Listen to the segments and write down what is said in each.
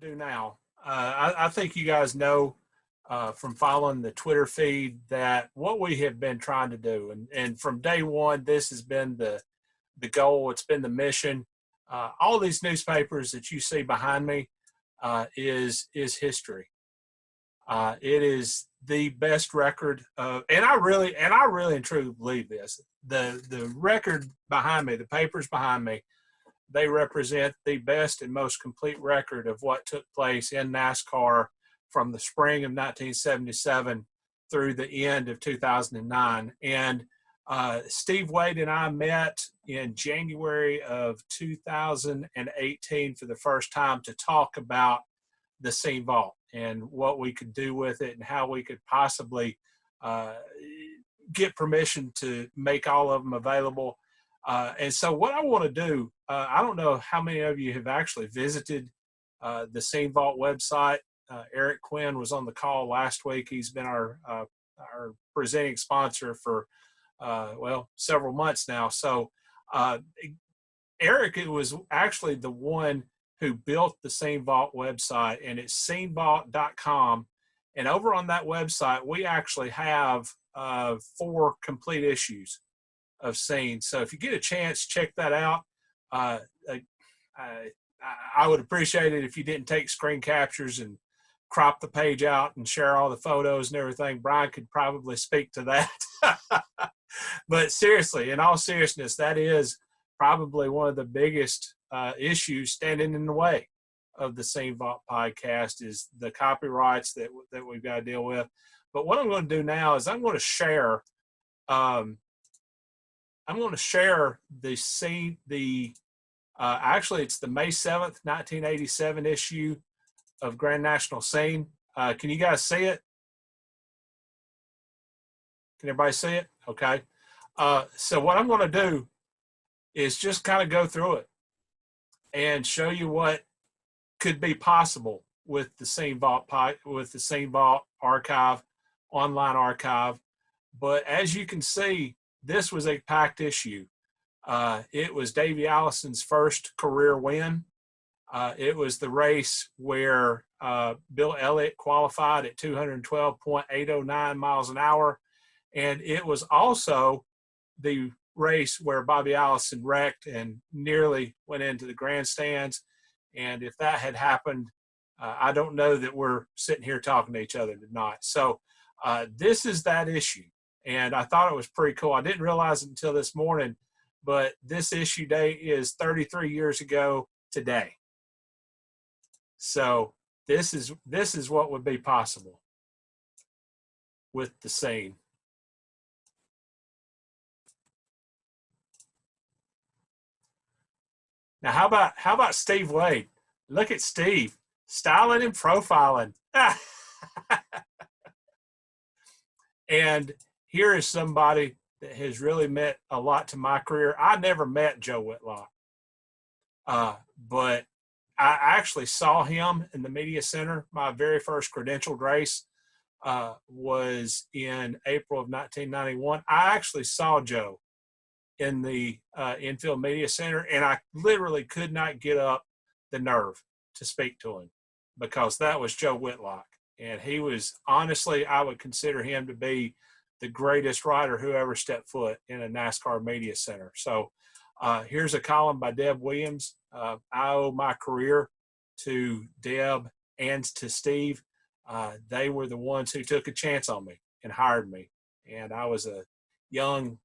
do now, I think you guys know from following the Twitter feed that what we have been trying to do, and from day one, this has been the goal. It's been the mission. All these newspapers that you see behind me is history. It is the best record of, and I really and truly believe this. The record behind me, the papers behind me, they represent the best and most complete record of what took place in NASCAR from the spring of 1977 through the end of 2009. And Steve Wade and I met in January of 2018 for the first time to talk about the Scene Vault and what we could do with it and how we could possibly get permission to make all of them available. And so what I want to do, I don't know how many of you have actually visited the Scene Vault website. Eric Quinn was on the call last week. He's been our presenting sponsor for, well, several months now. So Eric was actually the one who built the Scene Vault website, and it's scenevault.com. And over on that website, we actually have 4 complete issues of Scene. So if you get a chance, check that out. I would appreciate it if you didn't take screen captures and crop the page out and share all the photos and everything. Brian could probably speak to that. But seriously, in all seriousness, that is probably one of the biggest issues standing in the way of the Scene Vault podcast is the copyrights that we've got to deal with. But what I'm going to do now is I'm going to share the scene, actually it's the May 7th, 1987 issue of Grand National Scene. Can you guys see it? Can everybody see it? Okay. So what I'm going to do is just kind of go through it and show you what could be possible with the Scene Vault archive, online archive. But as you can see, this was a packed issue. It was Davey Allison's first career win. It was the race where Bill Elliott qualified at 212.809 miles an hour. And it was also the race where Bobby Allison wrecked and nearly went into the grandstands. And if that had happened, I don't know that we're sitting here talking to each other tonight. So this is that issue. And I thought it was pretty cool. I didn't realize it until this morning, but this issue date is 33 years ago today. So this is what would be possible with the Scene. Now, how about Steve Wade? Look at Steve, styling and profiling. And here is somebody that has really meant a lot to my career. I never met Joe Whitlock, but I actually saw him in the media center. My very first credentialed race was in April of 1991. I actually saw Joe in the infield media center, and I literally could not get up the nerve to speak to him because that was Joe Whitlock. And he was, honestly, I would consider him to be the greatest rider who ever stepped foot in a NASCAR media center. So here's a column by Deb Williams. I owe my career to Deb and to Steve. They were the ones who took a chance on me and hired me. And I was a young,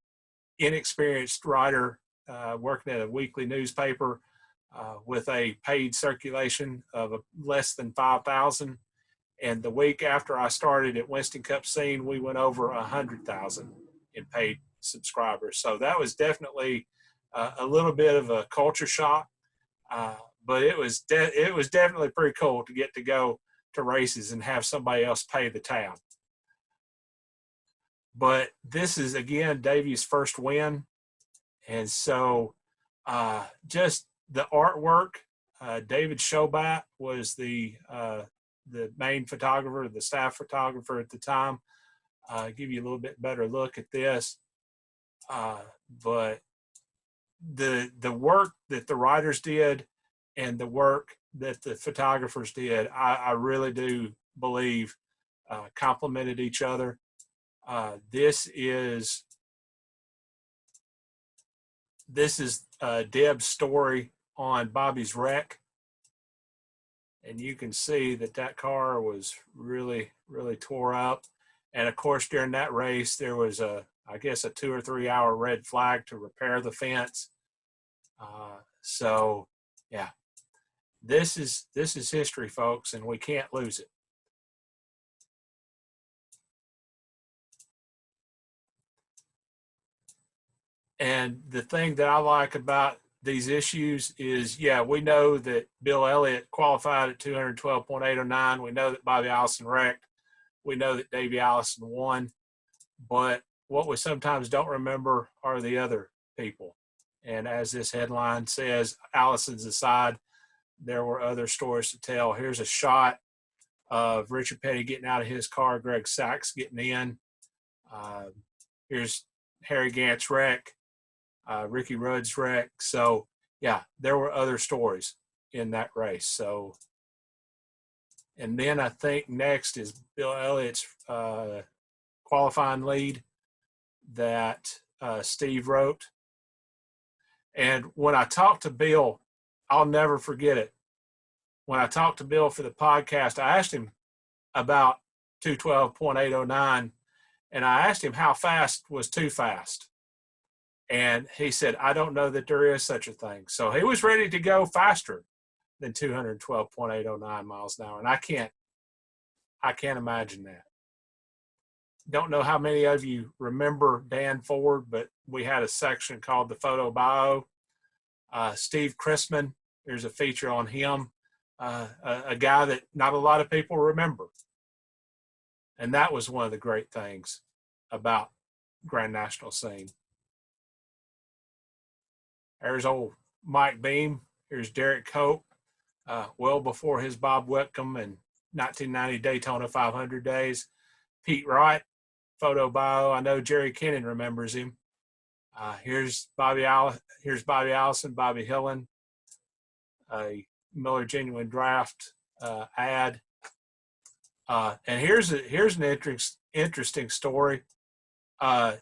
inexperienced writer working at a weekly newspaper with a paid circulation of less than 5,000. And the week after I started at Winston Cup Scene, we went over 100,000 in paid subscribers. So that was definitely a little bit of a culture shock, but it was definitely pretty cool to get to go to races and have somebody else pay the tab. But this is, again, Davey's first win. And so just the artwork, David Shobat was the main photographer, the staff photographer at the time. Give you a little bit better look at this. But the work that the writers did and the work that the photographers did, I really do believe complemented each other. This is Deb's story on Bobby's wreck. And you can see that that car was really, really tore up. And of course, during that race, there was I guess a 2 or 3 hour red flag to repair the fence. So yeah, this is history, folks, and we can't lose it. And the thing that I like about these issues is, yeah, we know that Bill Elliott qualified at 212.809. We know that Bobby Allison wrecked. We know that Davey Allison won. But what we sometimes don't remember are the other people. And as this headline says, Allison's aside, there were other stories to tell. Here's a shot of Richard Petty getting out of his car, Greg Sachs getting in. Here's Harry Gant's wreck, Ricky Rudd's wreck. So, yeah, there were other stories in that race. So, and then I think next is Bill Elliott's qualifying lead that Steve wrote. And when I talked to Bill, I'll never forget it. When I talked to Bill for the podcast, I asked him about 212.809, and I asked him how fast was too fast. And he said, I don't know that there is such a thing. So he was ready to go faster than 212.809 miles an hour. And I can't imagine that. Don't know how many of you remember Dan Ford, but we had a section called the Photo Bio. Steve Chrisman, there's a feature on him, a guy that not a lot of people remember. And that was one of the great things about Grand National Scene. There's old Mike Beam. Here's Derek Cope, well before his Bob Whitcomb and 1990 Daytona 500 days. Pete Wright, photo bio. I know Jerry Kennan remembers him. Here's Bobby Allison, Bobby Hillen, a Miller Genuine Draft ad. And here's an interesting story. A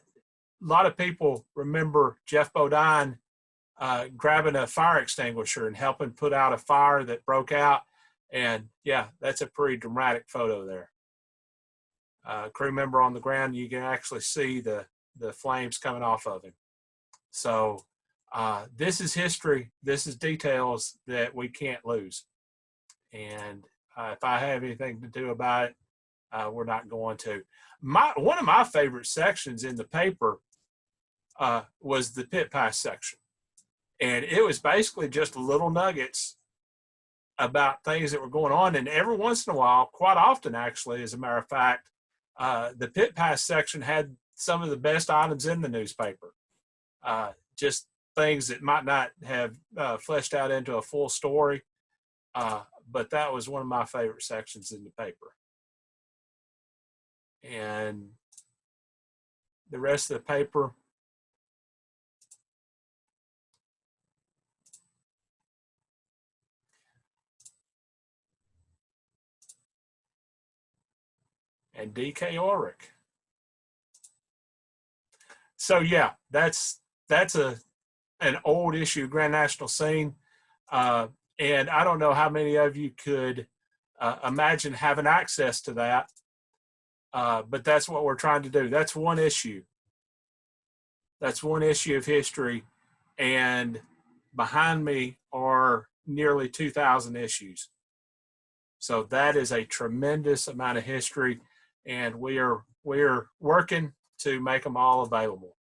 lot of people remember Jeff Bodine grabbing a fire extinguisher and helping put out a fire that broke out. And yeah, that's a pretty dramatic photo there. Crew member on the ground, you can actually see the flames coming off of him. So this is history. This is details that we can't lose. And if I have anything to do about it, we're not going to. One of my favorite sections in the paper was the pit pass section. And it was basically just little nuggets about things that were going on. And every once in a while, quite often actually, as a matter of fact, the pit pass section had some of the best items in the newspaper. Just things that might not have fleshed out into a full story. But that was one of my favorite sections in the paper. And the rest of the paper, and DK Ulrich. So yeah, that's an old issue, Grand National Scene. And I don't know how many of you could imagine having access to that. But that's what we're trying to do. That's one issue. That's one issue of history. And behind me are nearly 2,000 issues. So that is a tremendous amount of history. And we are working to make them all available.